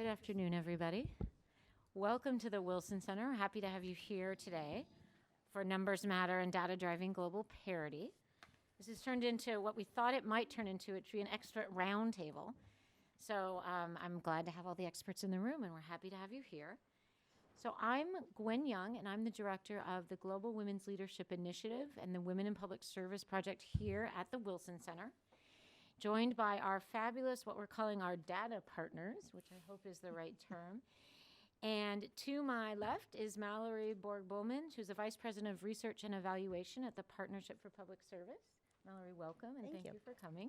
Good afternoon, everybody. Welcome to the Wilson Center. We're happy to have you here today for Numbers Matter and Data Driving Global Parity. This has turned into what we thought it might turn into. It should be an extra roundtable. So I'm glad to have all the experts in the room, and we're happy to have you here. So I'm Gwen Young, and I'm the director of the Global Women's Leadership Initiative and the Women in Public Service Project here at the Wilson Center, joined by our fabulous, what we're calling our data partners, which I hope is the right term. And to my left is Mallory Borg-Bowman, who's the Vice President of Research and Evaluation at the Partnership for Public Service. Mallory, welcome, and thank you for coming.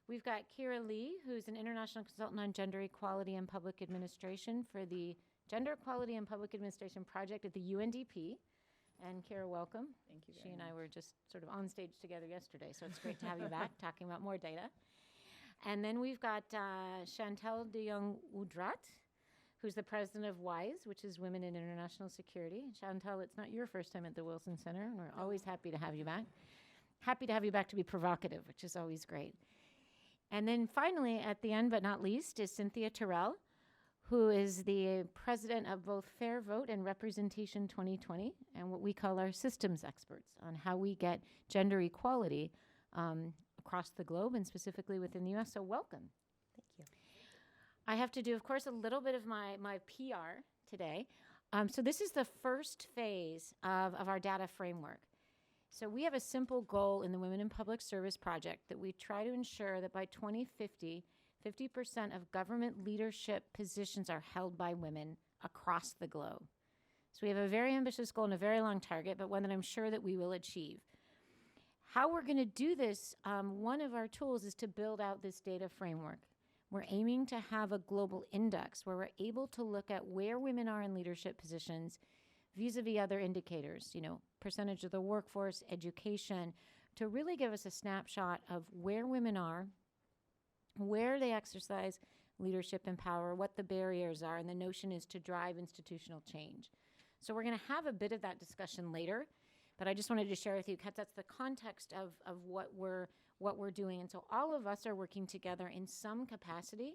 We've got Kira Lee, who's an international consultant on gender equality and public administration for the Gender Equality and Public Administration Project at the UNDP. And Kira, welcome. Thank you very much. She and I were just sort of on stage together yesterday, so it's great to have you back talking about more data. And then we've got Chantal de Jong-Udrat, who's the president of WISE, which is Women in International Security. Chantal, it's not your first time at the Wilson Center, and we're always happy to have you back. Happy to have you back to be provocative, which is always great. And then finally, at the end but not least, is Cynthia Terrell, who is the president of both Fair Vote and Representation 2020, and what we call our systems experts on how we get gender equality across the globe and specifically within the U.S. So welcome. Thank you. I have to do, of course, a little bit of my PR today. So this is the first phase of our data framework. So we have a simple goal in the Women in Public Service Project that we try to ensure that by 2050, 50% of government leadership positions are held by women across the globe. So we have a very ambitious goal and a very long target, but one that I'm sure that we will achieve. How we're going to do this, one of our tools is to build out this data framework. We're aiming to have a global index where we're able to look at where women are in leadership positions vis-a-vis other indicators, percentage of the workforce, education, to really give us a snapshot of where women are, where they exercise leadership and power, what the barriers are, and the notion is to drive institutional change. So we're going to have a bit of that discussion later, but I just wanted to share with you because that's the context of what we're doing. And so all of us are working together in some capacity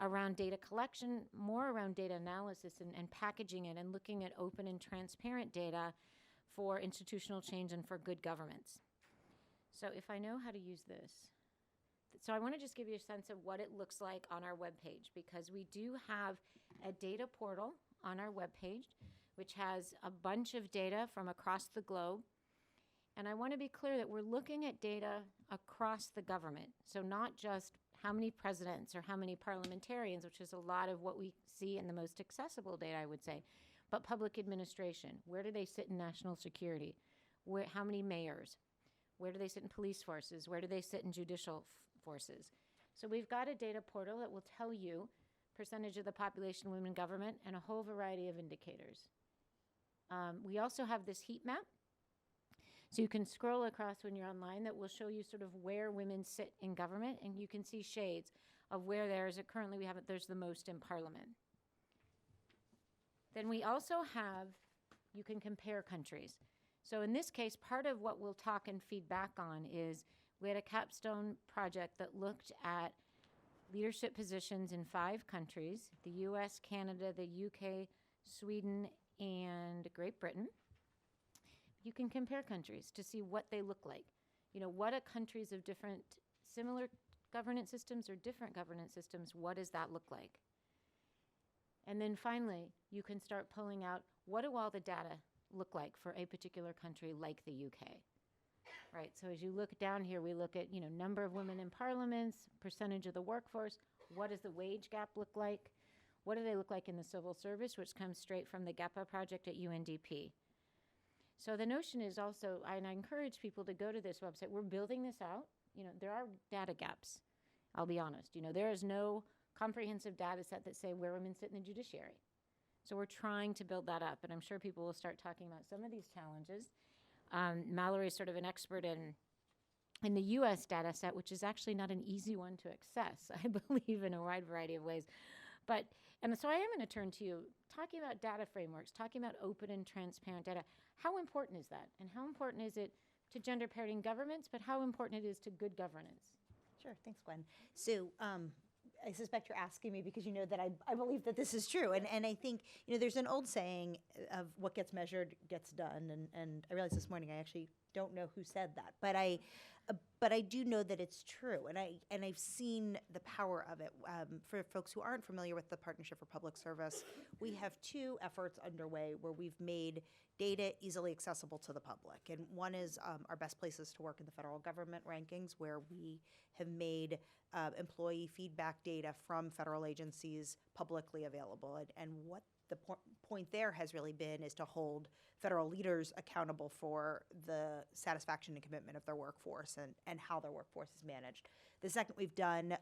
around data collection, more around data analysis and packaging it and looking at open and transparent data for institutional change and for good governance. So if I know how to use this. So I want to just give you a sense of what it looks like on our webpage, because we do have a data portal on our webpage, which has a bunch of data from across the globe. And I want to be clear that we're looking at data across the government. So not just how many presidents or how many parliamentarians, which is a lot of what we see in the most accessible data, I would say, but public administration. Where do they sit in national security? How many mayors? Where do they sit in police forces? Where do they sit in judicial forces? So we've got a data portal that will tell you percentage of the population women in government and a whole variety of indicators. We also have this heat map. So you can scroll across when you're online that will show you sort of where women sit in government, and you can see shades of where currently there's the most in parliament. Then we also have, you can compare countries. So in this case, part of what we'll talk and feedback on is we had a capstone project that looked at leadership positions in 5 countries, the US, Canada, the UK, Sweden, and Great Britain. You can compare countries to see what they look like. What are countries of different, similar governance systems or different governance systems, what does that look like? And then finally, you can start pulling out what do all the data look like for a particular country like the UK. Right, so as you look down here, we look at, number of women in parliaments, percentage of the workforce, what does the wage gap look like? What do they look like in the civil service, which comes straight from the GEPA project at UNDP. So the notion is also, and I encourage people to go to this website, we're building this out. There are data gaps, I'll be honest. There is no comprehensive data set that say where women sit in the judiciary. So we're trying to build that up, and I'm sure people will start talking about some of these challenges. Mallory is sort of an expert in the U.S. data set, which is actually not an easy one to access, I believe, in a wide variety of ways. And so I am going to turn to you, talking about data frameworks, talking about open and transparent data. How important is that? And how important is it to gender parity in governments, but how important it is to good governance? Sure, thanks, Gwen. So I suspect you're asking me because you know that I believe that this is true. And I think, there's an old saying of what gets measured gets done. And I realized this morning I actually don't know who said that, but I do know that it's true. And I've seen the power of it. For folks who aren't familiar with the Partnership for Public Service, we have two efforts underway where we've made data easily accessible to the public. And one is our best places to work in the federal government rankings, where we have made employee feedback data from federal agencies publicly available. And what the point there has really been is to hold federal leaders accountable for the satisfaction and commitment of their workforce and how their workforce is managed. The second we've done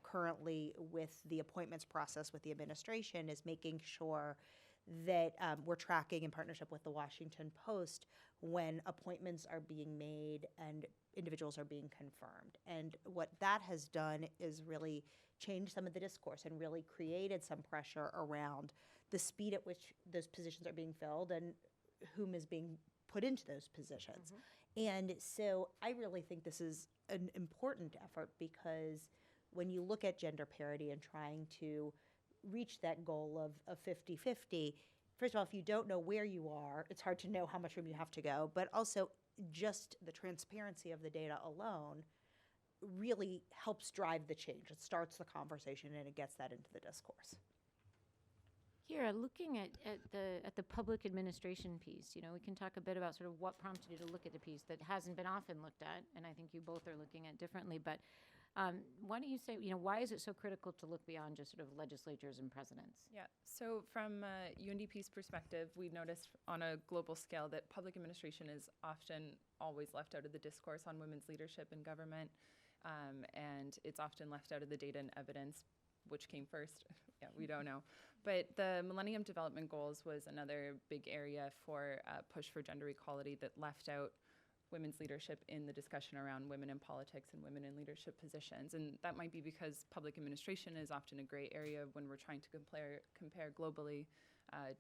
currently with the appointments process with the administration is making sure that we're tracking in partnership with the Washington Post when appointments are being made and individuals are being confirmed. And what that has done is really change some of the discourse and really created some pressure around the speed at which those positions are being filled and whom is being put into those positions. And so I really think this is an important effort, because when you look at gender parity and trying to reach that goal of 50-50, first of all, if you don't know where you are, it's hard to know how much room you have to go, but also just the transparency of the data alone really helps drive the change. It starts the conversation and it gets that into the discourse. Kira, looking at the public administration piece, we can talk a bit about sort of what prompted you to look at the piece that hasn't been often looked at, and I think you both are looking at differently, but why don't you say, why is it so critical to look beyond just sort of legislatures and presidents? Yeah, so from UNDP's perspective, we noticed on a global scale that public administration is often always left out of the discourse on women's leadership in government, and it's often left out of the data and evidence. Which came first? Yeah, we don't know. But the Millennium Development Goals was another big area for push for gender equality that left out women's leadership in the discussion around women in politics and women in leadership positions. And that might be because public administration is often a gray area when we're trying to compare globally.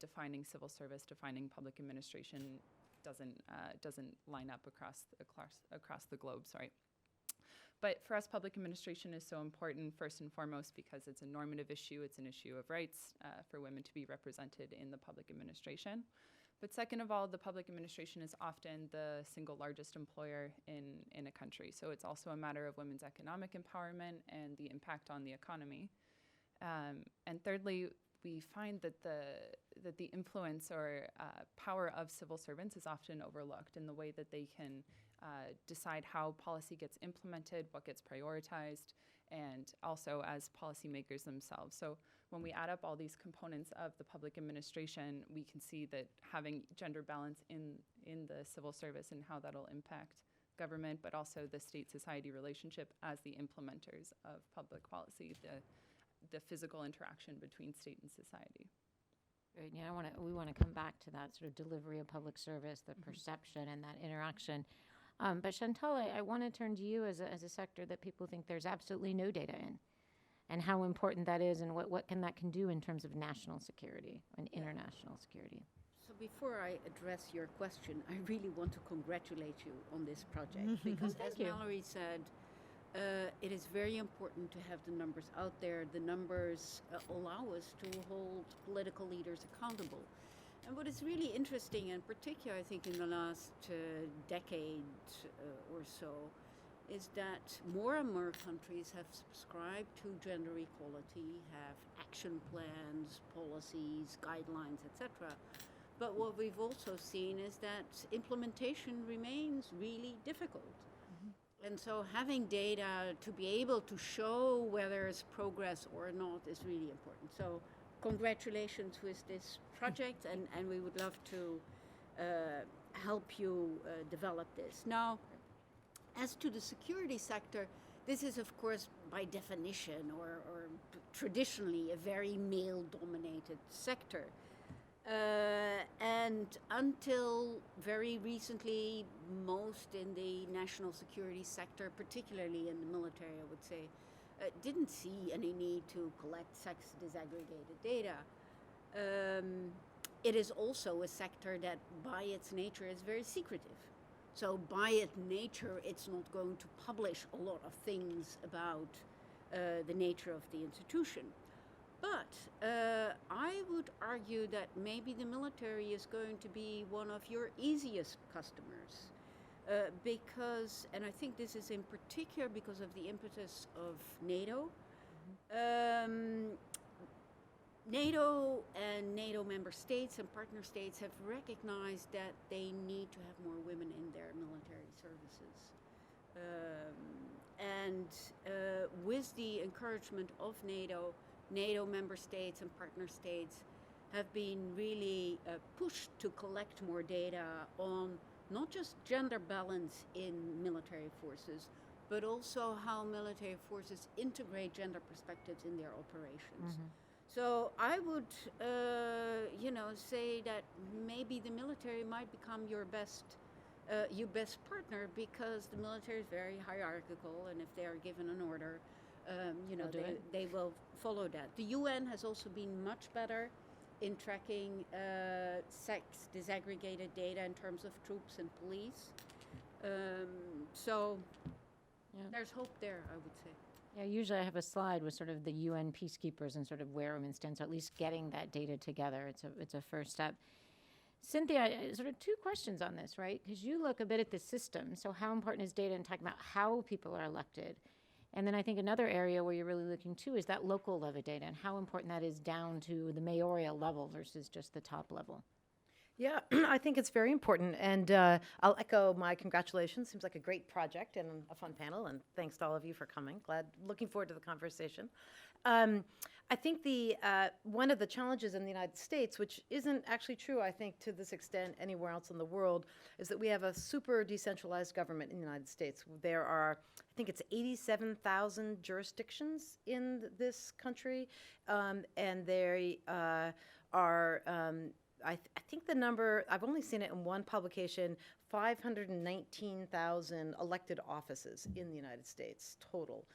Defining civil service, defining public administration doesn't line up across the globe. Sorry. But for us, public administration is so important, first and foremost, because it's a normative issue. It's an issue of rights for women to be represented in the public administration. But second of all, the public administration is often the single largest employer in a country. So it's also a matter of women's economic empowerment and the impact on the economy. And thirdly, we find that the influence or power of civil servants is often overlooked in the way that they can decide how policy gets implemented, what gets prioritized, and also as policymakers themselves. So when we add up all these components of the public administration, we can see that having gender balance in the civil service and how that'll impact government, but also the state-society relationship as the implementers of public policy, the physical interaction between state and society. Right. Yeah, we want to come back to that sort of delivery of public service, the perception and that interaction. But Chantal, I want to turn to you as a sector that people think there's absolutely no data in, and how important that is, and what that can do in terms of national security and international security. So before I address your question, I really want to congratulate you on this project, because as Mallory said, it is very important to have the numbers out there. The numbers allow us to hold political leaders accountable. And what is really interesting, and particularly I think in the last decade or so, is that more and more countries have subscribed to gender equality, have action plans, policies, guidelines, etc. But what we've also seen is that implementation remains really difficult. And so having data to be able to show whether there's progress or not is really important. So congratulations with this project, and we would love to help you develop this. Now, as to the security sector, this is of course by definition or traditionally a very male-dominated sector. And until very recently, most in the national security sector, particularly in the military, I would say, didn't see any need to collect sex disaggregated data. It is also a sector that by its nature is very secretive. So by its nature, it's not going to publish a lot of things about the nature of the institution. But I would argue that maybe the military is going to be one of your easiest customers. Because, and I think this is in particular because of the impetus of NATO. NATO and NATO member states and partner states have recognized that they need to have more women in their military services. With the encouragement of NATO, NATO member states and partner states have been really pushed to collect more data on not just gender balance in military forces, but also how military forces integrate gender perspectives in their operations. So I would, say that maybe the military might become your best partner, because the military is very hierarchical, and if they are given an order, they will follow that. The UN has also been much better in tracking sex disaggregated data in terms of troops and police. There's hope there, I would say. Yeah, usually I have a slide with sort of the UN peacekeepers and sort of where women stand. So at least getting that data together, it's a first step. Cynthia, sort of two questions on this, right? Because you look a bit at the system. So how important is data in talking about how people are elected? And then I think another area where you're really looking too is that local level data and how important that is down to the mayoral level versus just the top level. Yeah, I think it's very important, and I'll echo my congratulations. Seems like a great project and a fun panel, and thanks to all of you for coming. Looking forward to the conversation. I think the one of the challenges in the United States, which isn't actually true, I think, to this extent anywhere else in the world, is that we have a super decentralized government in the United States. There are, I think it's 87,000 jurisdictions in this country, and they are, I think the number, I've only seen it in one publication, 519,000 elected offices in the United States total.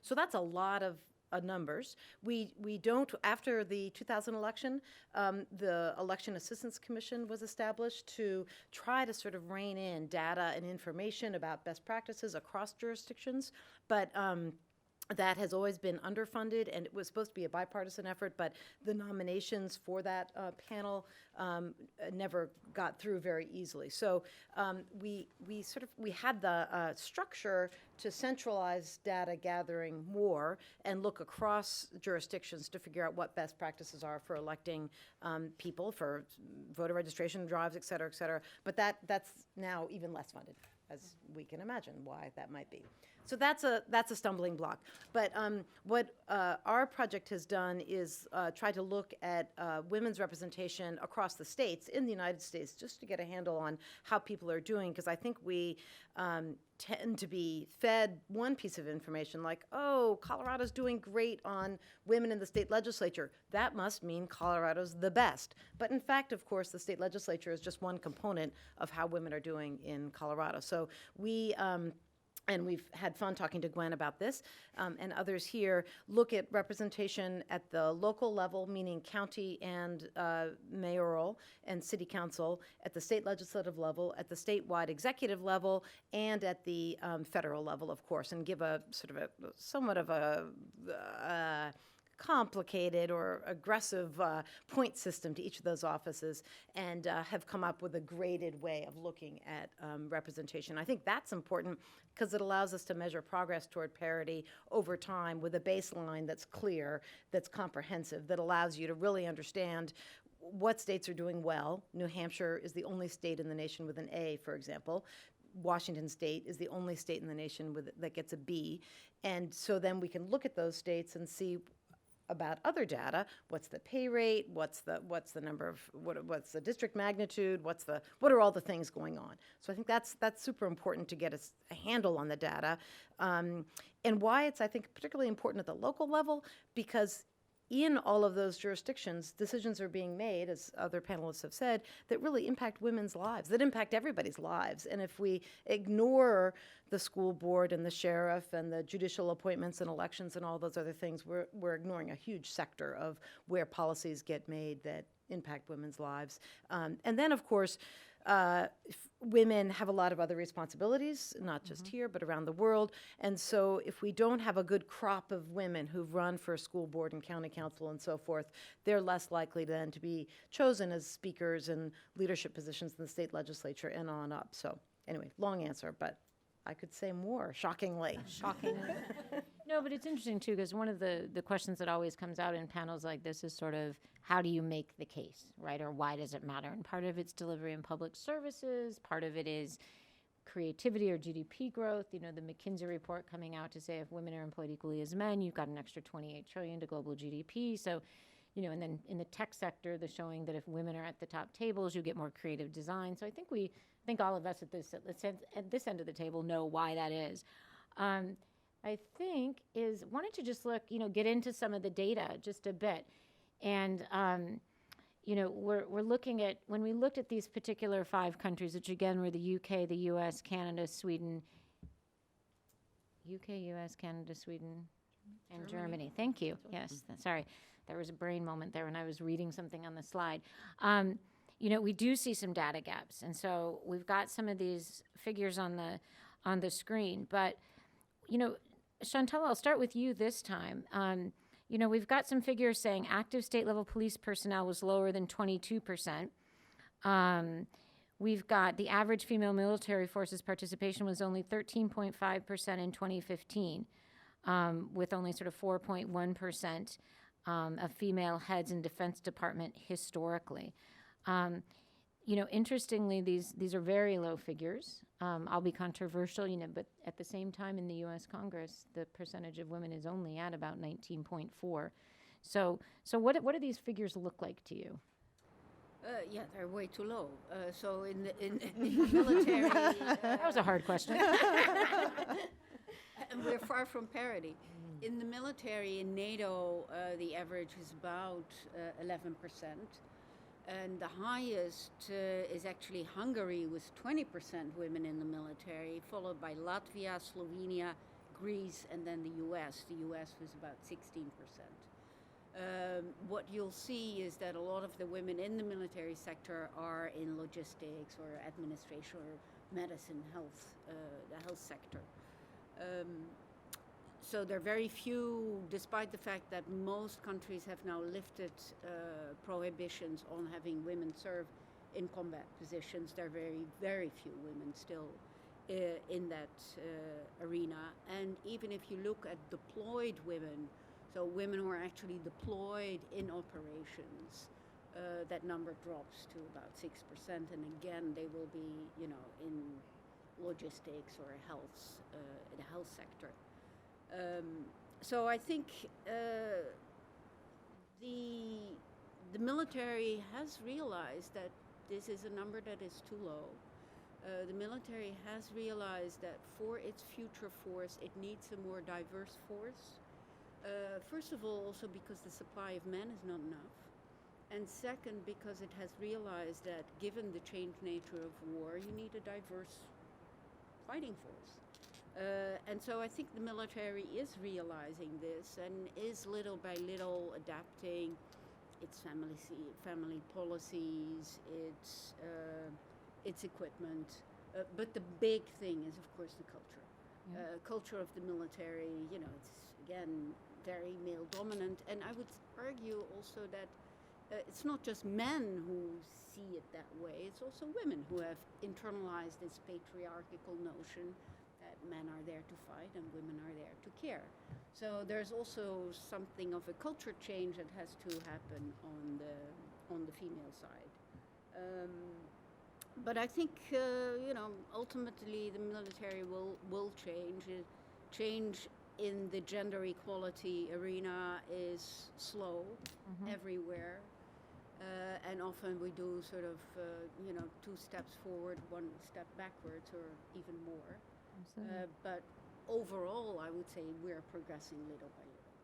So that's a lot of numbers. We don't, after the 2000 election, the Election Assistance Commission was established to try to sort of rein in data and information about best practices across jurisdictions, but that has always been underfunded, and it was supposed to be a bipartisan effort, but the nominations for that panel never got through very easily. So we had the structure to centralize data gathering more and look across jurisdictions to figure out what best practices are for electing people, for voter registration drives, et cetera, et cetera. But that's now even less funded, as we can imagine why that might be. So that's a stumbling block. But what our project has done is try to look at women's representation across the states in the United States, just to get a handle on how people are doing, because I think we tend to be fed one piece of information like, oh, Colorado's doing great on women in the state legislature. That must mean Colorado's the best. But in fact, of course, the state legislature is just one component of how women are doing in Colorado. So we and we've had fun talking to Gwen about this, and others here, look at representation at the local level, meaning county and mayoral and city council, at the state legislative level, at the statewide executive level, and at the federal level, of course, and give a sort of a somewhat of a complicated or aggressive point system to each of those offices, and have come up with a graded way of looking at representation. I think that's important because it allows us to measure progress toward parity over time with a baseline that's clear, that's comprehensive, that allows you to really understand what states are doing well. New Hampshire is the only state in the nation with an A, for example. Washington State is the only state in the nation that gets a B. And so then we can look at those states and see about other data. What's the pay rate? What's the number of what's the district magnitude? What are all the things going on? So I think that's super important to get a handle on the data, and why it's, I think, particularly important at the local level, because in all of those jurisdictions, decisions are being made, as other panelists have said, that really impact women's lives, that impact everybody's lives. And if we ignore the school board and the sheriff and the judicial appointments and elections and all those other things, we're ignoring a huge sector of where policies get made that impact women's lives. And then, of course, women have a lot of other responsibilities, not just here, but around the world. And so if we don't have a good crop of women who've run for school board and county council and so forth, they're less likely then to be chosen as speakers and leadership positions in the state legislature and on up. So anyway, long answer, but I could say more, shockingly. Shocking. No, but it's interesting too, because one of the questions that always comes out in panels like this is sort of, how do you make the case, right? Or why does it matter? And part of it's delivery in public services, part of it is creativity or GDP growth. You know, the McKinsey report coming out to say if women are employed equally as men, you've got an extra 28 trillion to global GDP. So, you know, and then in the tech sector, they're showing that if women are at the top tables, you get more creative design. So I think all of us at this end of the table know why that is. I think wanted to just look, get into some of the data just a bit. And, we're looking at, when we looked at these particular 5 countries, which again were the UK, the US, Canada, Sweden, and Germany. Thank you. Yes, sorry. There was a brain moment there when I was reading something on the slide. We do see some data gaps. And so we've got some of these figures on the screen. But, Chantal, I'll start with you this time. We've got some figures saying active state-level police personnel was lower than 22%. We've got the average female military forces participation was only 13.5% in 2015, with only sort of 4.1% of female heads in Defense Department historically. Interestingly, these are very low figures. I'll be controversial, but at the same time in the U.S. Congress, the percentage of women is only at about 19.4. So what do these figures look like to you? Yeah, they're way too low. So in the military, That was a hard question. and we're far from parity. In the military, in NATO, the average is about 11%. And the highest is actually Hungary with 20% women in the military, followed by Latvia, Slovenia, Greece, and then the US. The US was about 16%. What you'll see is that a lot of the women in the military sector are in logistics or administration or medicine, health, the health sector. So there are very few, despite the fact that most countries have now lifted prohibitions on having women serve in combat positions. There are very, very few women still in that arena. And even if you look at deployed women, so women who are actually deployed in operations, that number drops to about 6%. And again, they will be, in logistics or the health sector. So I think the military has realized that this is a number that is too low. The military has realized that for its future force, it needs a more diverse force. First of all, also because the supply of men is not enough. And second, because it has realized that given the changed nature of war, you need a diverse fighting force. And so I think the military is realizing this and is little by little adapting its family policies, its equipment. But the big thing is, of course, the culture. Culture of the military, it's, again, very male dominant. And I would argue also that it's not just men who see it that way, it's also women who have internalized this patriarchal notion that men are there to fight and women are there to care. So there's also something of a culture change that has to happen on the female side. But I think ultimately the military will change. Change in the gender equality arena is slow everywhere. And often we do sort of, 2 steps forward, 1 step backwards, or even more. But overall, I would say we're progressing little by little.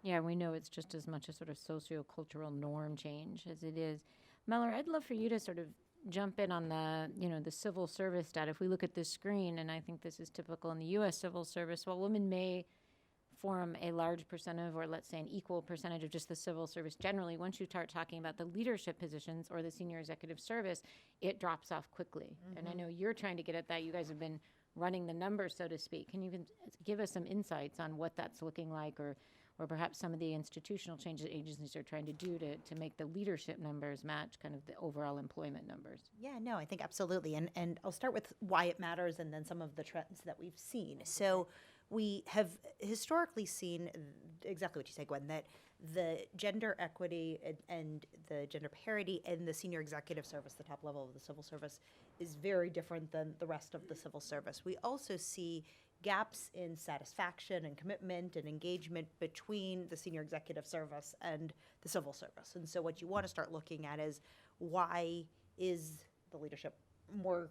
Yeah, we know it's just as much a sort of socio-cultural norm change as it is. Mellor, I'd love for you to sort of jump in on the civil service data. If we look at this screen, and I think this is typical in the U.S. civil service, while women may form a large percent of, or let's say an equal percentage of just the civil service generally, once you start talking about the leadership positions or the senior executive service, it drops off quickly. And I know you're trying to get at that. You guys have been running the numbers, so to speak. Can you give us some insights on what that's looking like, or perhaps some of the institutional changes agencies are trying to do to make the leadership numbers match kind of the overall employment numbers? Yeah, no, I think absolutely. And I'll start with why it matters and then some of the trends that we've seen. So we have historically seen exactly what you said, Gwen, that the gender equity and the gender parity in the senior executive service, the top level of the civil service, is very different than the rest of the civil service. We also see gaps in satisfaction and commitment and engagement between the senior executive service and the civil service. And so what you want to start looking at is, why is the leadership more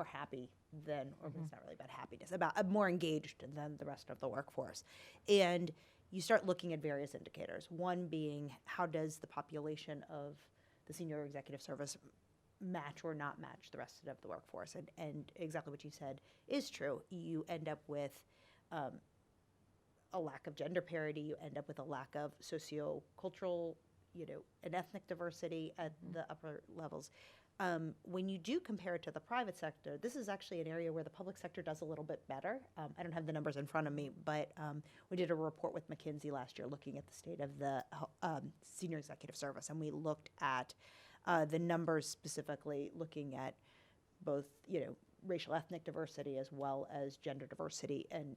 happy than, or it's not really about happiness, about more engaged than the rest of the workforce? And you start looking at various indicators. One being, how does the population of the senior executive service match or not match the rest of the workforce? And exactly what you said is true. You end up with a lack of gender parity. You end up with a lack of socio-cultural, and ethnic diversity at the upper levels. When you do compare it to the private sector, this is actually an area where the public sector does a little bit better. I don't have the numbers in front of me, but we did a report with McKinsey last year looking at the state of the senior executive service, and we looked at the numbers specifically looking at both, racial ethnic diversity as well as gender diversity, and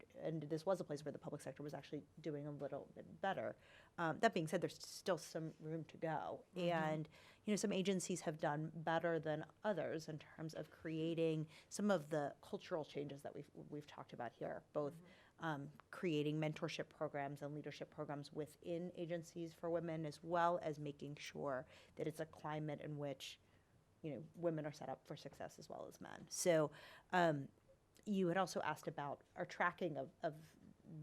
this was a place where the public sector was actually doing a little bit better. That being said, there's still some room to go, and some agencies have done better than others in terms of creating some of the cultural changes that we've talked about here, both creating mentorship programs and leadership programs within agencies for women, as well as making sure that it's a climate in which women are set up for success as well as men. So you had also asked about our tracking of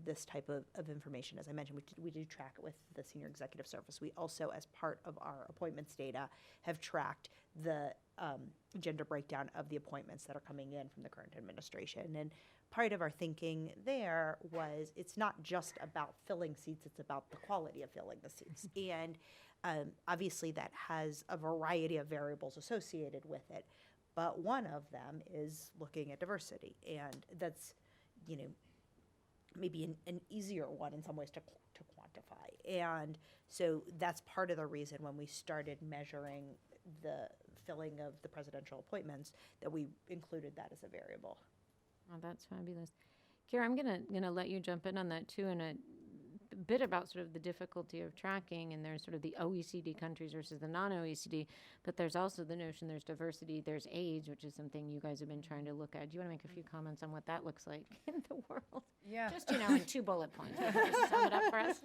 this type of information. As I mentioned, we do track it with the senior executive service. We also, as part of our appointments data, have tracked the gender breakdown of the appointments that are coming in from the current administration. And part of our thinking there was, it's not just about filling seats, it's about the quality of filling the seats. And obviously that has a variety of variables associated with it, but one of them is looking at diversity, and that's maybe an easier one in some ways to quantify. And so that's part of the reason when we started measuring the filling of the presidential appointments that we included that as a variable. Oh, that's fabulous. Kira, I'm gonna let you jump in on that too, in a bit about sort of the difficulty of tracking, and there's sort of the OECD countries versus the non-OECD, but there's also the notion there's diversity, there's age, which is something you guys have been trying to look at. Do you want to make a few comments on what that looks like in the world? Yeah. Just, in 2 bullet points. Just sum it up for us.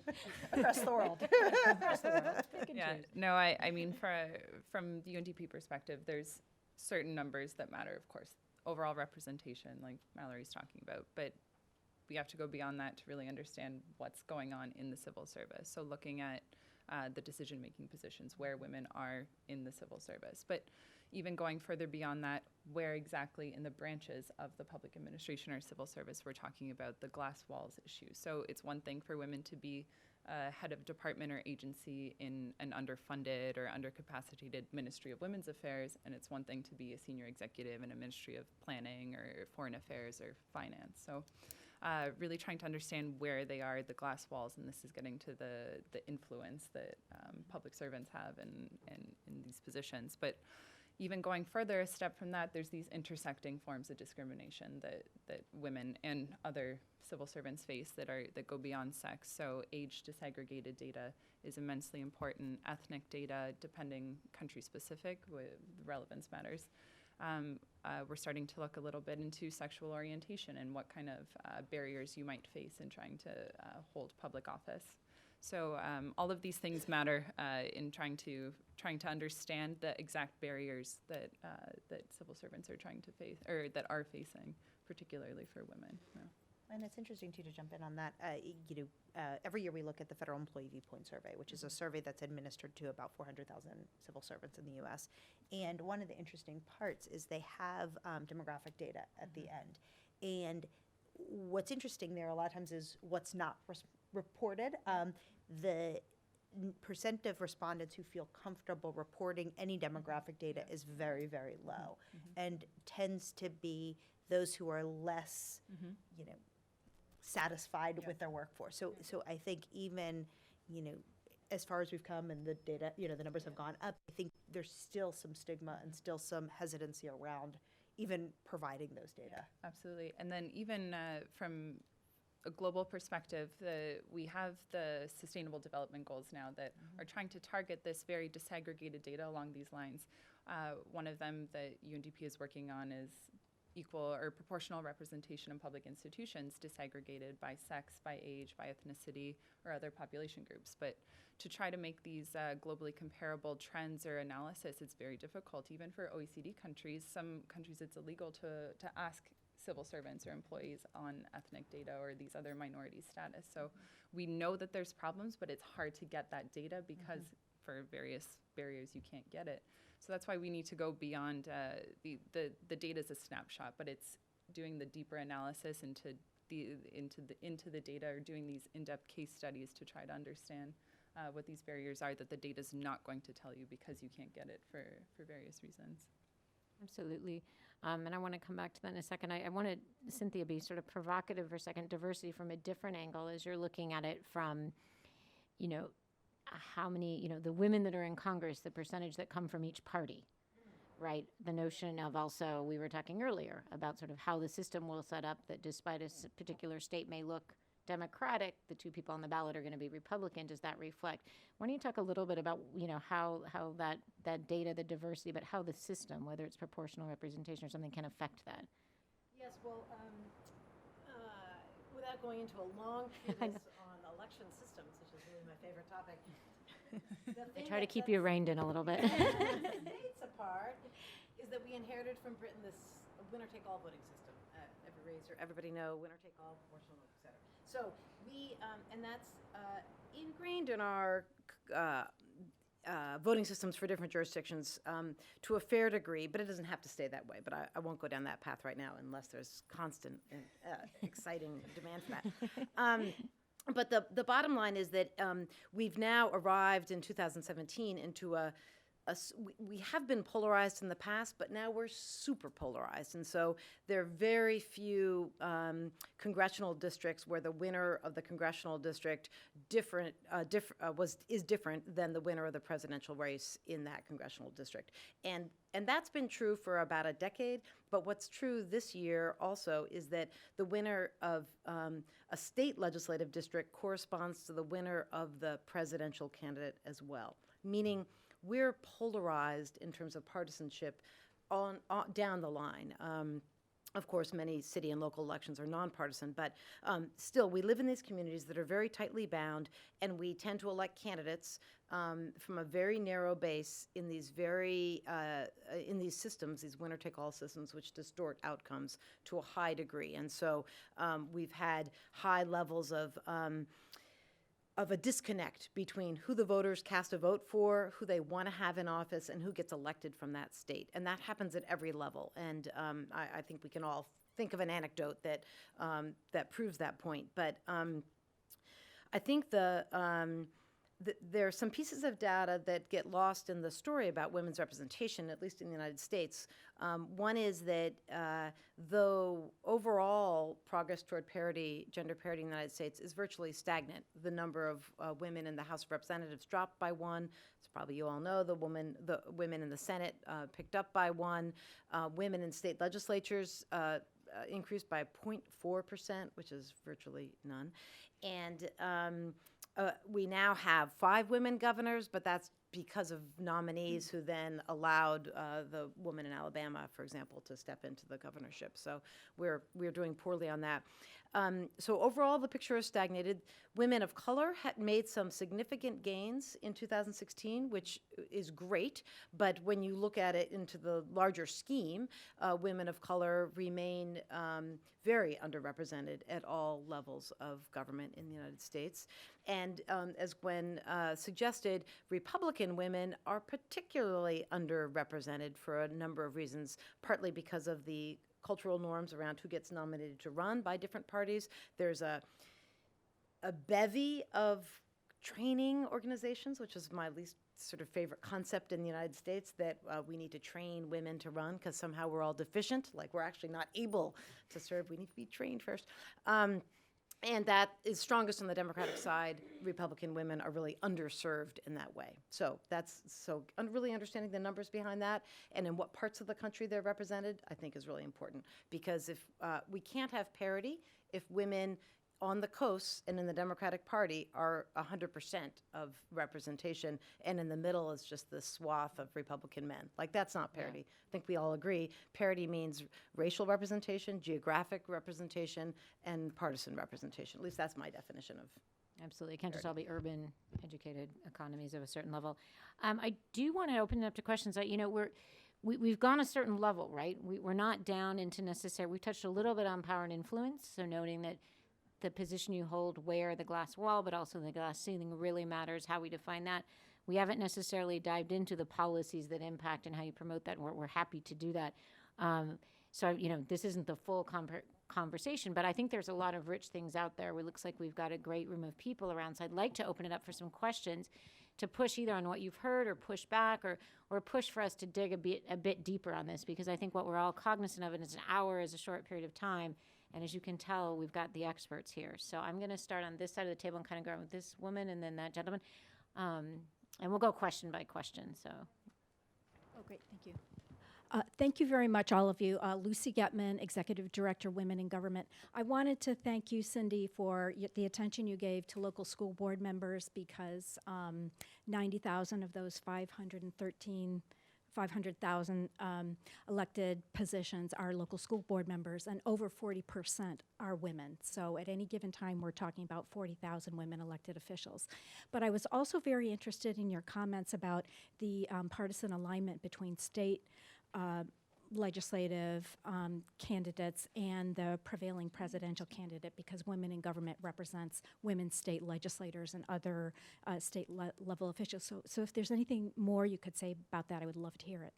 Across the world. Across the world. Pick and Yeah, choose. no, I mean, from the UNDP perspective, there's certain numbers that matter, of course. Overall representation, like Mallory's talking about, but we have to go beyond that to really understand what's going on in the civil service. So looking at the decision-making positions where women are in the civil service. But even going further beyond that, where exactly in the branches of the public administration or civil service we're talking about the glass walls issue. So it's one thing for women to be head of department or agency in an underfunded or undercapacitated Ministry of Women's Affairs, and it's one thing to be a senior executive in a Ministry of Planning or Foreign Affairs or Finance. So really trying to understand where they are, the glass walls, and this is getting to the influence that public servants have in these positions. But even going further a step from that, there's these intersecting forms of discrimination that women and other civil servants face that go beyond sex. So age disaggregated data is immensely important. Ethnic data, depending country specific, relevance matters. We're starting to look a little bit into sexual orientation and what kind of barriers you might face in trying to hold public office. So all of these things matter in trying to understand the exact barriers that civil servants are trying to face, or that are facing, particularly for women. Yeah. And it's interesting, too, to jump in on that. Every year we look at the Federal Employee Viewpoint Survey, which is a survey that's administered to about 400,000 civil servants in the U.S. And one of the interesting parts is they have demographic data at the end. And what's interesting there a lot of times is what's not reported. The percent of respondents who feel comfortable reporting any demographic data is very, very low, and tends to be those who are less, you know, satisfied with their workforce. So I think even, you know, as far as we've come and the data, you know, the numbers have gone up, I think there's still some stigma and still some hesitancy around even providing those data. Absolutely. And then even from a global perspective, we have the Sustainable Development Goals now that are trying to target this very disaggregated data along these lines. One of them that UNDP is working on is equal or proportional representation in public institutions, disaggregated by sex, by age, by ethnicity, or other population groups. But to try to make these globally comparable trends or analysis, it's very difficult. Even for OECD countries, some countries it's illegal to ask civil servants or employees on ethnic data or these other minority status. So we know that there's problems, but it's hard to get that data because for various barriers you can't get it. So that's why we need to go beyond the data is a snapshot, but it's doing the deeper analysis into the data, or doing these in-depth case studies to try to understand what these barriers are that the data is not going to tell you because you can't get it for various reasons. Absolutely. And I want to come back to that in a second. I wanted Cynthia be sort of provocative for a second, diversity from a different angle as you're looking at it from, you know, how many, you know, the women that are in Congress, the percentage that come from each party, right? The notion of also, we were talking earlier about sort of how the system will set up that despite a particular state may look Democratic, the two people on the ballot are going to be Republican. Does that reflect? Why don't you talk a little bit about, you know, how that data, the diversity, but how the system, whether it's proportional representation or something, can affect that? Yes, well, without going into a long treatise on election systems, which is really my favorite topic. I try to keep you reined in a little bit. States apart is that we inherited from Britain this winner-take-all voting system. Every race, or everybody know, winner-take-all, proportional, et cetera. So we, and that's ingrained in our voting systems for different jurisdictions to a fair degree, but it doesn't have to stay that way. But I won't go down that path right now unless there's constant and exciting demand for that. But the bottom line is that we've now arrived in 2017 into we have been polarized in the past, but now we're super polarized. And so there are very few congressional districts where the winner of the congressional district is different than the winner of the presidential race in that congressional district. And that's been true for about a decade. But what's true this year also is that the winner of a state legislative district corresponds to the winner of the presidential candidate as well, meaning we're polarized in terms of partisanship on down the line. Of course, many city and local elections are nonpartisan, but still, we live in these communities that are very tightly bound, and we tend to elect candidates from a very narrow base in these in these systems, these winner-take-all systems, which distort outcomes to a high degree. And so we've had high levels of a disconnect between who the voters cast a vote for, who they want to have in office, and who gets elected from that state. And that happens at every level. And I think we can all think of an anecdote that proves that point. But I think there are some pieces of data that get lost in the story about women's representation, at least in the United States. One is that though overall progress toward parity, gender parity in the United States is virtually stagnant, the number of women in the House of Representatives dropped by one. As probably you all know, the women in the Senate picked up by one. Women in state legislatures increased by 0.4%, which is virtually none. And we now have 5 women governors, but that's because of nominees who then allowed the woman in Alabama, for example, to step into the governorship. So we're doing poorly on that. So overall, the picture is stagnated. Women of color had made some significant gains in 2016, which is great. But when you look at it into the larger scheme, women of color remain very underrepresented at all levels of government in the United States. And as Gwen suggested, Republican women are particularly underrepresented for a number of reasons, partly because of the cultural norms around who gets nominated to run by different parties. There's a bevy of training organizations, which is my least sort of favorite concept in the United States, that we need to train women to run because somehow we're all deficient, like we're actually not able to serve. We need to be trained first. And that is strongest on the Democratic side. Republican women are really underserved in that way. So really understanding the numbers behind that and in what parts of the country they're represented, I think is really important. Because if we can't have parity if women on the coasts and in the Democratic Party are 100% of representation, and in the middle is just this swath of Republican men. Like, that's not parity. I think we all agree. Parity means racial representation, geographic representation, and partisan representation. At least that's my definition of. Absolutely. It can't just all be urban, educated economies of a certain level. I do want to open it up to questions. We've gone a certain level, right? We're not down into necessary. We touched a little bit on power and influence, so noting that the position you hold where the glass wall, but also the glass ceiling really matters, how we define that. We haven't necessarily dived into the policies that impact and how you promote that, and we're happy to do that. This isn't the full conversation, but I think there's a lot of rich things out there. It looks like we've got a great room of people around, so I'd like to open it up for some questions to push either on what you've heard or push back or push for us to dig a bit deeper on this, because I think what we're all cognizant of, and it's an hour is a short period of time, and as you can tell, we've got the experts here. So I'm going to start on this side of the table and kind of go with this woman and then that gentleman. And we'll go question by question. So. Oh, great. Thank you. Thank you very much, all of you. Lucy Getman, Executive Director, Women in Government. I wanted to thank you, Cindy, for the attention you gave to local school board members, because 90,000 of those 500,000 elected positions are local school board members, and over 40% are women. So at any given time, we're talking about 40,000 women elected officials. But I was also very interested in your comments about the partisan alignment between state legislative candidates and the prevailing presidential candidate, because Women in Government represents women state legislators and other state level officials. So if there's anything more you could say about that, I would love to hear it.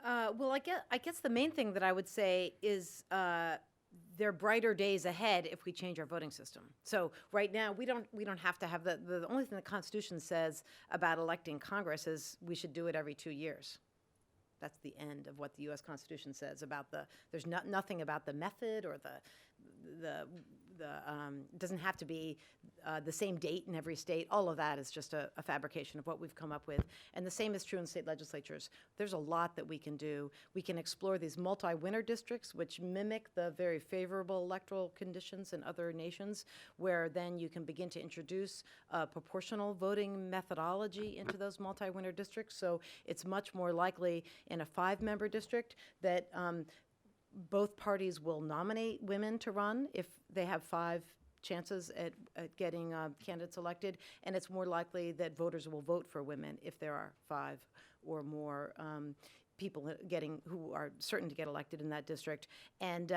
Well, I guess the main thing that I would say is there are brighter days ahead if we change our voting system. So right now, we don't have to have the only thing the Constitution says about electing Congress is we should do it every 2 years. That's the end of what the U.S. Constitution says about there's nothing about the method or it doesn't have to be the same date in every state. All of that is just a fabrication of what we've come up with. And the same is true in state legislatures. There's a lot that we can do. We can explore these multi-winner districts, which mimic the very favorable electoral conditions in other nations, where then you can begin to introduce proportional voting methodology into those multi-winner districts. So it's much more likely in a 5-member district that both parties will nominate women to run if they have 5 chances at getting candidates elected, and it's more likely that voters will vote for women if there are 5 or more people who are certain to get elected in that district. And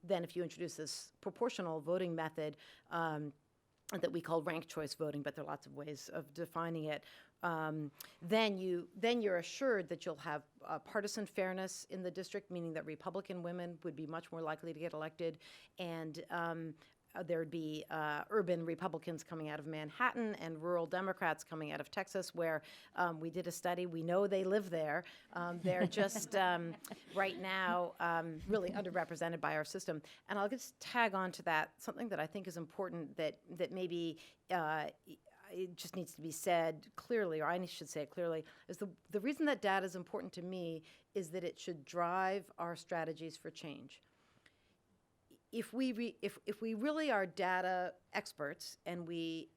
then if you introduce this proportional voting method that we call ranked choice voting, but there are lots of ways of defining it, then you're assured that you'll have partisan fairness in the district, meaning that Republican women would be much more likely to get elected, and there'd be urban Republicans coming out of Manhattan and rural Democrats coming out of Texas, where we did a study. We know they live there. They're just right now really underrepresented by our system. And I'll just tag on to that, something that I think is important that maybe it just needs to be said clearly, or I should say it clearly, is the reason that data is important to me is that it should drive our strategies for change. If we really are data experts and we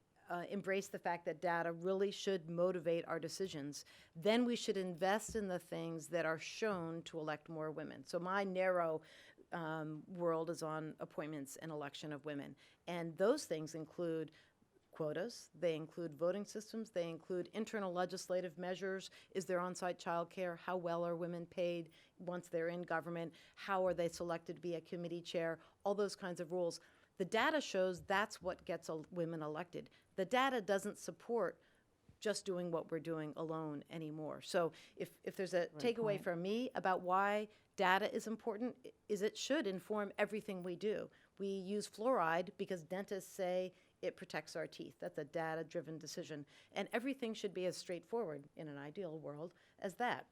embrace the fact that data really should motivate our decisions, then we should invest in the things that are shown to elect more women. So my narrow world is on appointments and election of women. And those things include quotas, they include voting systems, they include internal legislative measures. Is there on-site childcare? How well are women paid once they're in government? How are they selected to be a committee chair? All those kinds of rules. The data shows that's what gets women elected. The data doesn't support just doing what we're doing alone anymore. So if there's a takeaway from me about why data is important, is it should inform everything we do. We use fluoride because dentists say it protects our teeth. That's a data-driven decision. And everything should be as straightforward in an ideal world as that.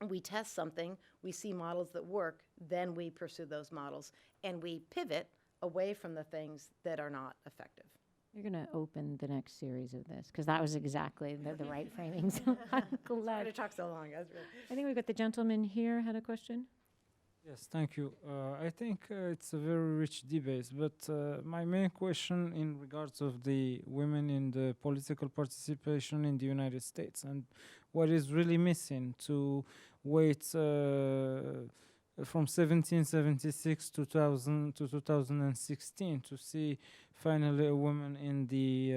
We test something, we see models that work, then we pursue those models, and we pivot away from the things that are not effective. You're going to open the next series of this because that was exactly the right framing. So I'm glad. It talks so long. I think we've got the gentleman here had a question. Yes, thank you. I think it's a very rich debate, but my main question in regards of the women in the political participation in the United States and what is really missing to wait from 1776 to 2016 to see finally a woman in the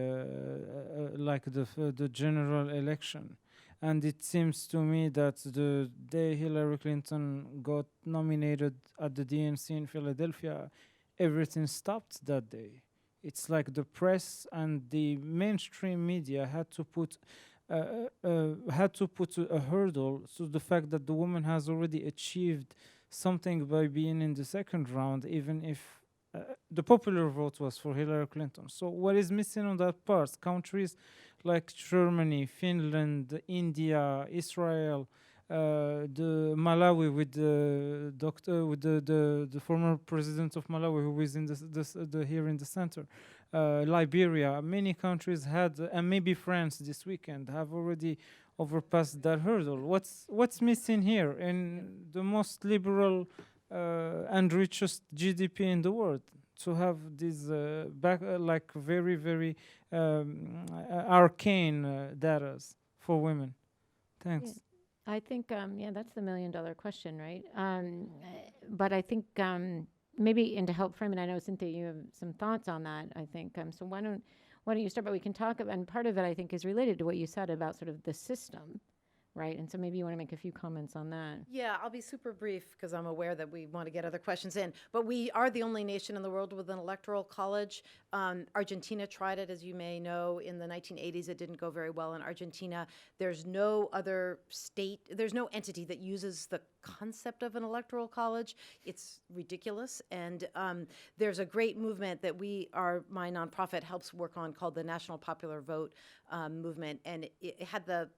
like the general election. And it seems to me that the day Hillary Clinton got nominated at the DNC in Philadelphia, everything stopped that day. It's like the press and the mainstream media had to put a hurdle to the fact that the woman has already achieved something by being in the second round, even if the popular vote was for Hillary Clinton. So what is missing on that part? Countries like Germany, Finland, India, Israel, the Malawi with the doctor, with the former president of Malawi who is in the here in the center, Liberia. Many countries had, and maybe France this weekend have already overpassed that hurdle. What's missing here in the most liberal and richest GDP in the world to have these like very, very arcane data for women? Thanks. I think, that's the $1,000,000 question, right? But I think maybe, and to help frame it, I know, Cynthia, you have some thoughts on that, I think. So why don't you start? But we can talk about, and part of it, I think, is related to what you said about sort of the system, right? And so maybe you want to make a few comments on that. Yeah, I'll be super brief because I'm aware that we want to get other questions in. But we are the only nation in the world with an electoral college. Argentina tried it, as you may know, in the 1980s. It didn't go very well in Argentina. There's no other state, there's no entity that uses the concept of an electoral college. It's ridiculous. And there's a great movement that my nonprofit helps work on called the National Popular Vote movement. And it had the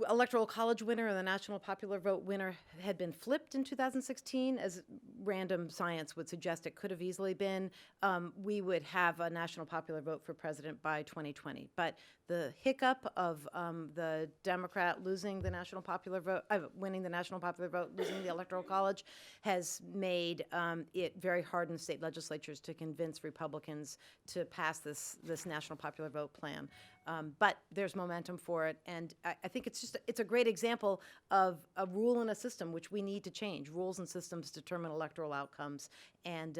electoral college winner and the national popular vote winner had been flipped in 2016, as random science would suggest it could have easily been. We would have a national popular vote for president by 2020. But the hiccup of the Democrat losing the national popular vote, winning the national popular vote, losing the electoral college, has made it very hard in state legislatures to convince Republicans to pass this national popular vote plan. But there's momentum for it, and I think it's a great example of a rule and a system which we need to change. Rules and systems determine electoral outcomes, and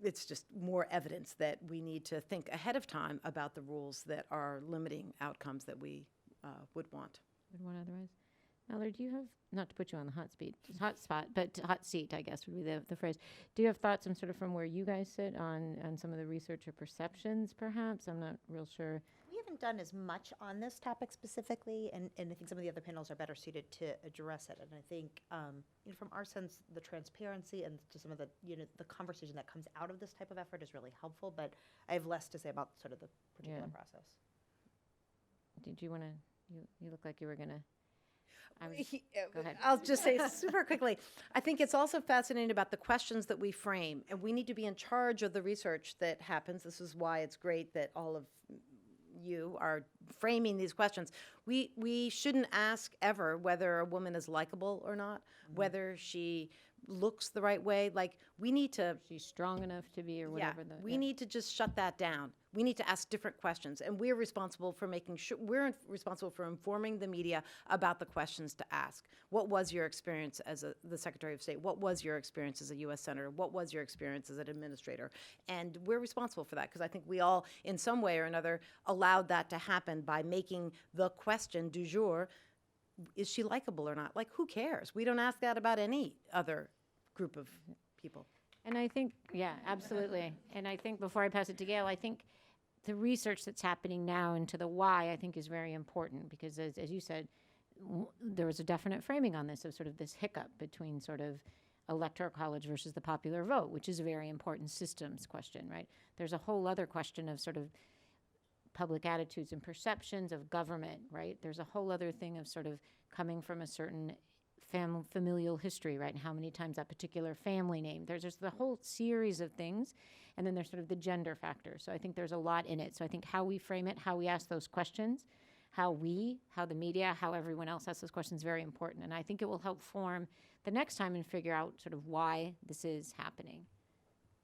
it's just more evidence that we need to think ahead of time about the rules that are limiting outcomes that we would want. Would want otherwise. Mallory, do you have, not to put you on the hot spot, but hot seat, I guess would be the phrase. Do you have thoughts on sort of from where you guys sit on some of the research or perceptions, perhaps? I'm not real sure. We haven't done as much on this topic specifically, and I think some of the other panels are better suited to address it. And I think, from our sense, the transparency and just some of the, the conversation that comes out of this type of effort is really helpful, but I have less to say about sort of the particular process. Did you want to, you look like you were going to. Go ahead. I'll just say super quickly, I think it's also fascinating about the questions that we frame, and we need to be in charge of the research that happens. This is why it's great that all of you are framing these questions. We shouldn't ask ever whether a woman is likable or not, whether she looks the right way. Like, we need to... She's strong enough to be, or whatever. We need to just shut that down. We need to ask different questions, and we're responsible for making sure, responsible for informing the media about the questions to ask. What was your experience as the Secretary of State? What was your experience as a U.S. Senator? What was your experience as an administrator? And we're responsible for that, because I think we all, in some way or another, allowed that to happen by making the question du jour, is she likable or not? Like, who cares? We don't ask that about any other group of people. And I think, yeah, absolutely. And I think before I pass it to Gail, I think the research that's happening now into the why, I think, is very important, because as you said, there was a definite framing on this of sort of this hiccup between sort of electoral college versus the popular vote, which is a very important systems question, right? There's a whole other question of sort of public attitudes and perceptions of government, right? There's a whole other thing of sort of coming from a certain familial history, right? And how many times that particular family name. There's just the whole series of things. And then there's sort of the gender factor. So I think there's a lot in it. So I think how we frame it, how we ask those questions, how the media, how everyone else asks those questions is very important. And I think it will help form the next time and figure out sort of why this is happening.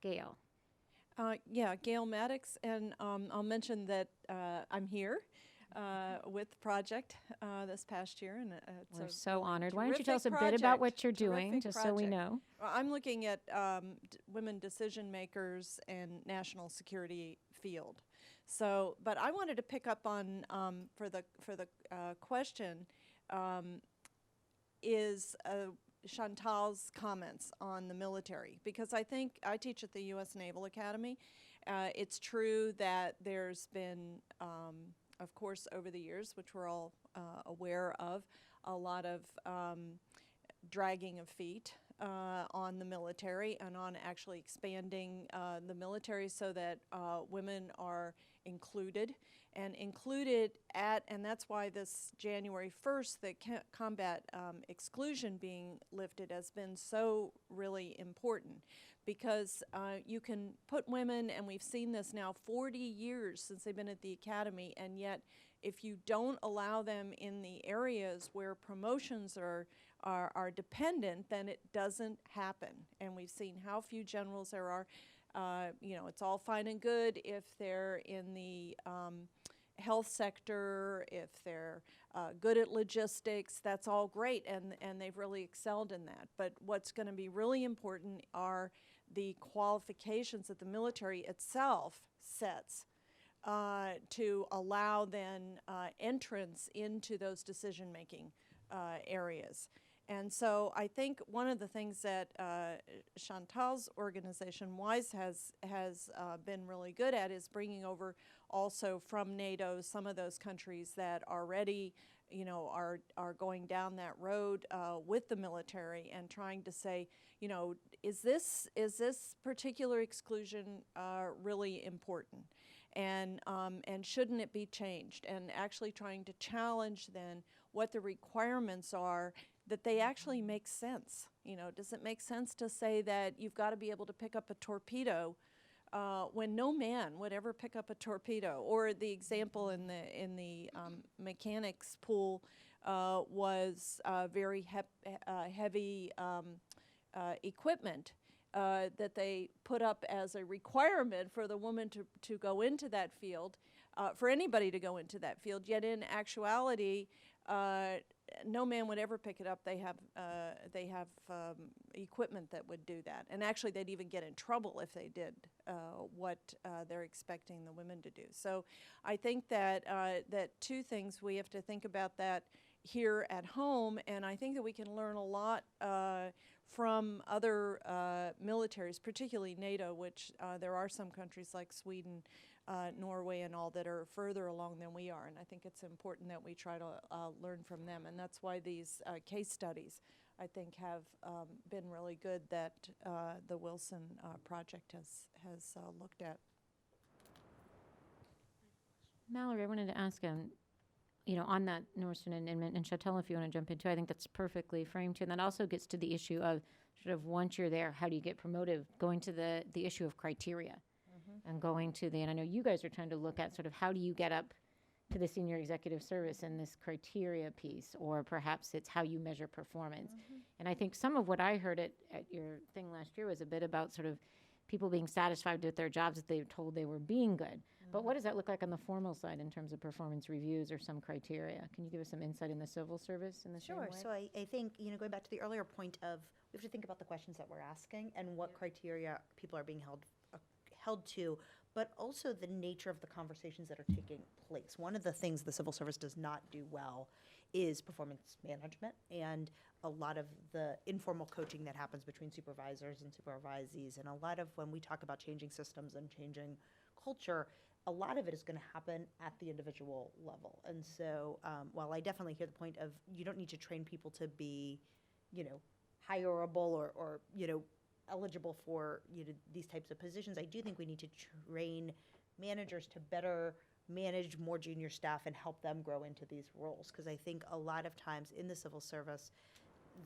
Gail. Yeah, Gail Maddox, and I'll mention that I'm here with the project this past year, and We're so honored. Why don't you tell us a bit about what you're doing, just so we know? I'm looking at women decision makers and national security field. So, but I wanted to pick up on for the question is Chantal's comments on the military, because I think I teach at the U.S. Naval Academy. It's true that there's been, of course, over the years, which we're all aware of, a lot of dragging of feet on the military and on actually expanding the military so that women are included and that's why this January 1st, the combat exclusion being lifted has been so really important, because you can put women, and we've seen this now 40 years since they've been at the academy, and yet if you don't allow them in the areas where promotions are dependent, then it doesn't happen. And we've seen how few generals there are. It's all fine and good if they're in the health sector, if they're good at logistics, that's all great, and they've really excelled in that. But what's going to be really important are the qualifications that the military itself sets to allow then entrance into those decision-making areas. And so I think one of the things that Chantal's organization, WISE, has been really good at is bringing over also from NATO some of those countries that already, are going down that road with the military and trying to say, is this particular exclusion really important? And shouldn't it be changed? And actually trying to challenge then what the requirements are, that they actually make sense. Does it make sense to say that you've got to be able to pick up a torpedo when no man would ever pick up a torpedo? Or the example in the mechanics pool was very heavy equipment that they put up as a requirement for the woman to go into that field, for anybody to go into that field. Yet in actuality, no man would ever pick it up. They have equipment that would do that, and actually they'd even get in trouble if they did what they're expecting the women to do. So I think that two things, we have to think about that here at home, and I think that we can learn a lot from other militaries, particularly NATO, which there are some countries like Sweden, Norway and all that are further along than we are, and I think it's important that we try to learn from them, and that's why these case studies, I think, have been really good that the Wilson project has looked at. Mallory, I wanted to ask on that, Norson and Chantal, if you want to jump into, I think that's perfectly framed too, and that also gets to the issue of sort of once you're there, how do you get promoted? Going to the issue of criteria. And going to and I know you guys are trying to look at sort of how do you get up to the senior executive service in this criteria piece, or perhaps it's how you measure performance. And I think some of what I heard at your thing last year was a bit about sort of people being satisfied with their jobs that they were told they were being good. But what does that look like on the formal side in terms of performance reviews or some criteria? Can you give us some insight in the civil service in the same way? Sure. So I think, going back to the earlier point of, we have to think about the questions that we're asking and what criteria people are being held to, but also the nature of the conversations that are taking place. One of the things the civil service does not do well is performance management, and a lot of the informal coaching that happens between supervisors and supervisees, and a lot of when we talk about changing systems and changing culture, a lot of it is going to happen at the individual level. And so while I definitely hear the point of you don't need to train people to be, hireable or eligible for these types of positions. I do think we need to train managers to better manage more junior staff and help them grow into these roles, because I think a lot of times in the civil service,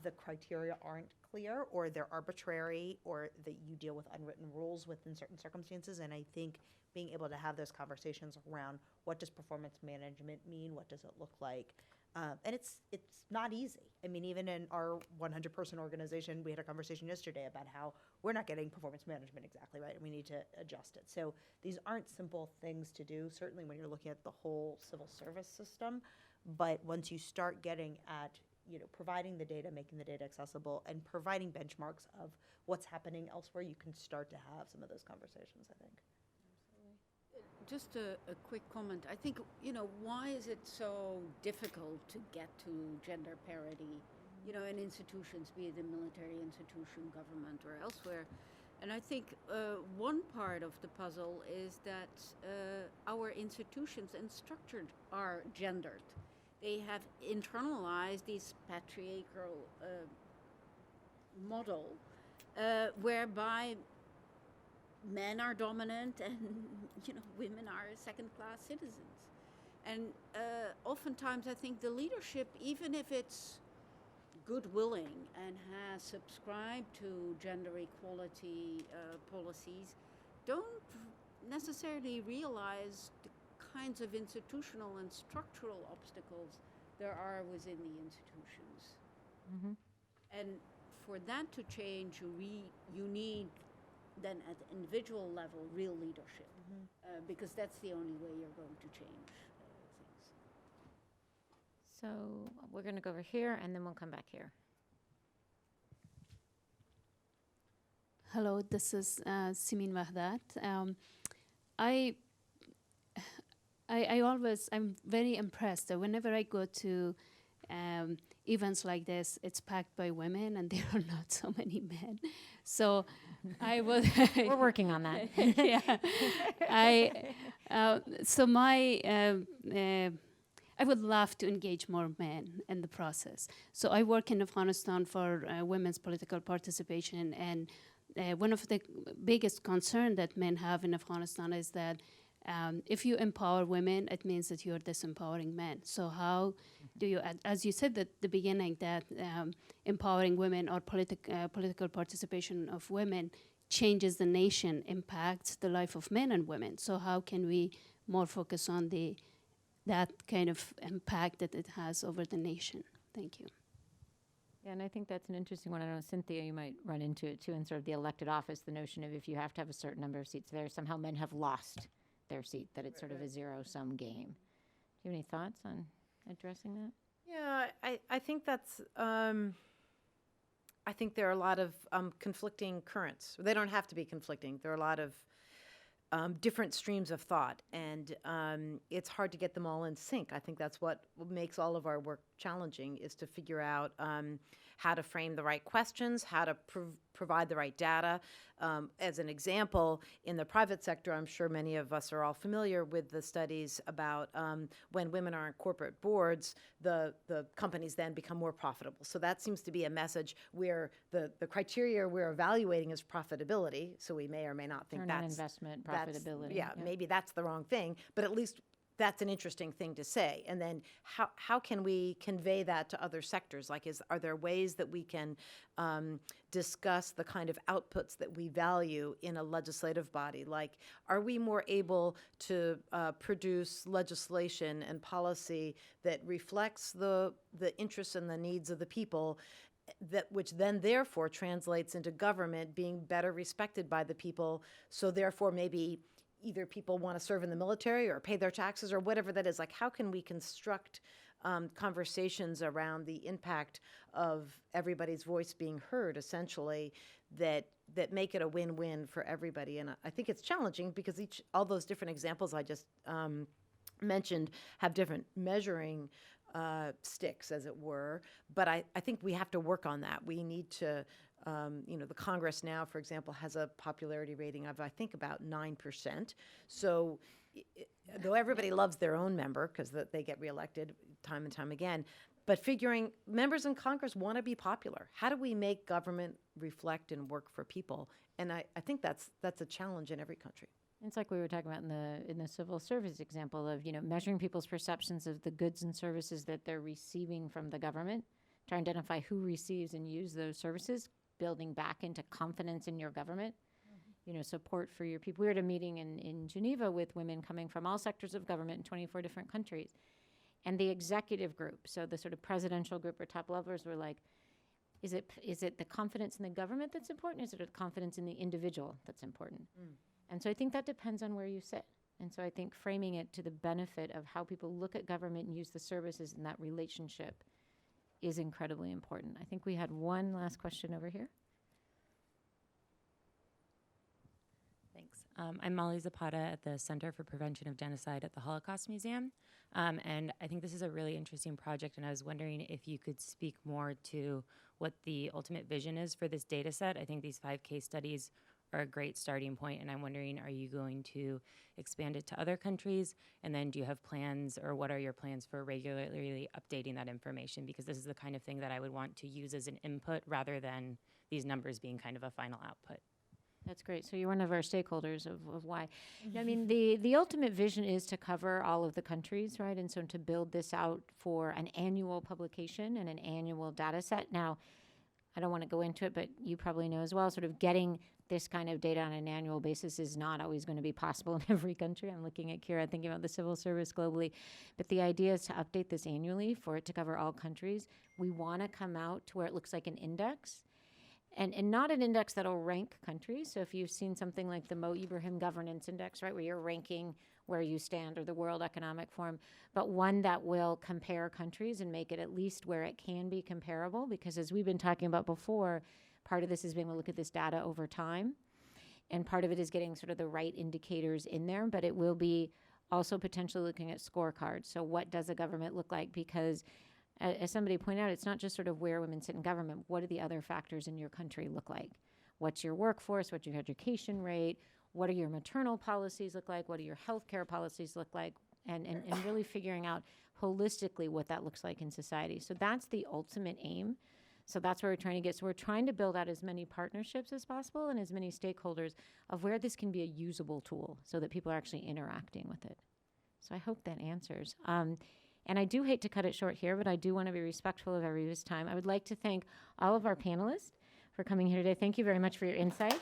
the criteria aren't clear, or they're arbitrary, or that you deal with unwritten rules within certain circumstances. And I think being able to have those conversations around what does performance management mean, what does it look like, and it's not easy. I mean, even in our 100-person organization, we had a conversation yesterday about how we're not getting performance management exactly right, and we need to adjust it. So these aren't simple things to do, certainly when you're looking at the whole civil service system. But once you start getting at providing the data, making the data accessible, and providing benchmarks of what's happening elsewhere, you can start to have some of those conversations, I think. Just a quick comment. I think, why is it so difficult to get to gender parity, in institutions, be it the military institution, government, or elsewhere? And I think one part of the puzzle is that our institutions and structures are gendered. They have internalized this patriarchal model whereby men are dominant and women are second-class citizens. And oftentimes I think the leadership, even if it's good-willing and has subscribed to gender equality policies, don't necessarily realize the kinds of institutional and structural obstacles there are within the institutions. Mm-hmm. And for that to change, you need then at the individual level real leadership, because that's the only way you're going to change things. So we're going to go over here, and then we'll come back here. Hello, this is Simin Wahdat. I'm very impressed that whenever I go to events like this, it's packed by women and there are not so many men. So I would. We're working on that. Yeah. I would love to engage more men in the process. So I work in Afghanistan for women's political participation, and one of the biggest concern that men have in Afghanistan is that if you empower women, it means that you're disempowering men. So how do you, as you said at the beginning, that empowering women or political participation of women changes the nation, impacts the life of men and women. So how can we more focus on that kind of impact that it has over the nation? Thank you. Yeah, and I think that's an interesting one. I know, Cynthia, you might run into it too in sort of the elected office, the notion of if you have to have a certain number of seats there, somehow men have lost their seat, that it's sort of a zero-sum game. Do you have any thoughts on addressing that? Yeah, I think that's, I think there are a lot of conflicting currents. They don't have to be conflicting. There are a lot of different streams of thought, and it's hard to get them all in sync. I think that's what makes all of our work challenging, is to figure out how to frame the right questions, how to provide the right data. As an example, in the private sector, I'm sure many of us are all familiar with the studies about when women are on corporate boards, the companies then become more profitable. So that seems to be a message where the criteria we're evaluating is profitability. So we may or may not think Return on that's investment, that's- profitability. Yeah, maybe that's the wrong thing, but at least that's an interesting thing to say. And then how can we convey that to other sectors? Like, are there ways that we can discuss the kind of outputs that we value in a legislative body? Like, are we more able to produce legislation and policy that reflects the interests and the needs of the people, which then therefore translates into government being better respected by the people, so therefore maybe either people want to serve in the military or pay their taxes or whatever that is? Like, how can we construct conversations around the impact of everybody's voice being heard, essentially, that make it a win-win for everybody? And I think it's challenging because all those different examples I just mentioned have different measuring sticks, as it were. But I think we have to work on that. We need to, the Congress now, for example, has a popularity rating of, I think, about 9%. So though everybody loves their own member because they get reelected time and time again, But figuring members in Congress want to be popular. How do we make government reflect and work for people? And I think that's a challenge in every country. It's like we were talking about in the civil service example of, measuring people's perceptions of the goods and services that they're receiving from the government, to identify who receives and use those services, building back into confidence in your government, support for your people. We were at a meeting in Geneva with women coming from all sectors of government in 24 different countries. And the executive group, so the sort of presidential group or top levelers, were like, is it the confidence in the government that's important? Is it the confidence in the individual that's important? And so I think that depends on where you sit. And so I think framing it to the benefit of how people look at government and use the services in that relationship is incredibly important. I think we had one last question over here. Thanks. I'm Molly Zapata at the Center for Prevention of Genocide at the Holocaust Museum. And I think this is a really interesting project, and I was wondering if you could speak more to what the ultimate vision is for this data set. I think these 5 case studies are a great starting point, and I'm wondering, are you going to expand it to other countries? And then do you have plans, or what are your plans for regularly updating that information? Because this is the kind of thing that I would want to use as an input rather than these numbers being kind of a final output. That's great. So you're one of our stakeholders of why. I mean, the ultimate vision is to cover all of the countries, right? And so to build this out for an annual publication and an annual data set. Now, I don't want to go into it, but you probably know as well, sort of getting this kind of data on an annual basis is not always going to be possible in every country. I'm looking at Kira, thinking about the civil service globally. But the idea is to update this annually for it to cover all countries. We want to come out to where it looks like an index. And not an index that'll rank countries. So if you've seen something like the Mo Ibrahim Governance Index, right, where you're ranking where you stand, or the World Economic Forum, but one that will compare countries and make it at least where it can be comparable. Because as we've been talking about before, part of this is being able to look at this data over time. And part of it is getting sort of the right indicators in there, but it will be also potentially looking at scorecards. So what does a government look like? Because as somebody pointed out, it's not just sort of where women sit in government. What do the other factors in your country look like? What's your workforce? What's your education rate? What do your maternal policies look like? What do your healthcare policies look like? And really figuring out holistically what that looks like in society. So that's the ultimate aim. So that's where we're trying to get. So we're trying to build out as many partnerships as possible and as many stakeholders of where this can be a usable tool so that people are actually interacting with it. So I hope that answers. And I do hate to cut it short here, but I do want to be respectful of everybody's time. I would like to thank all of our panelists for coming here today. Thank you very much for your insights.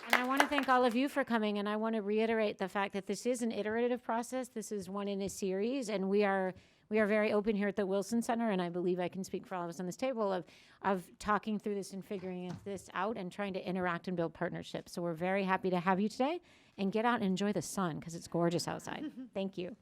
And I want to thank all of you for coming, and I want to reiterate the fact that this is an iterative process. This is one in a series, and we are very open here at the Wilson Center, and I believe I can speak for all of us on this table of talking through this and figuring this out and trying to interact and build partnerships. So we're very happy to have you today, and get out and enjoy the sun because it's gorgeous outside. Thank you.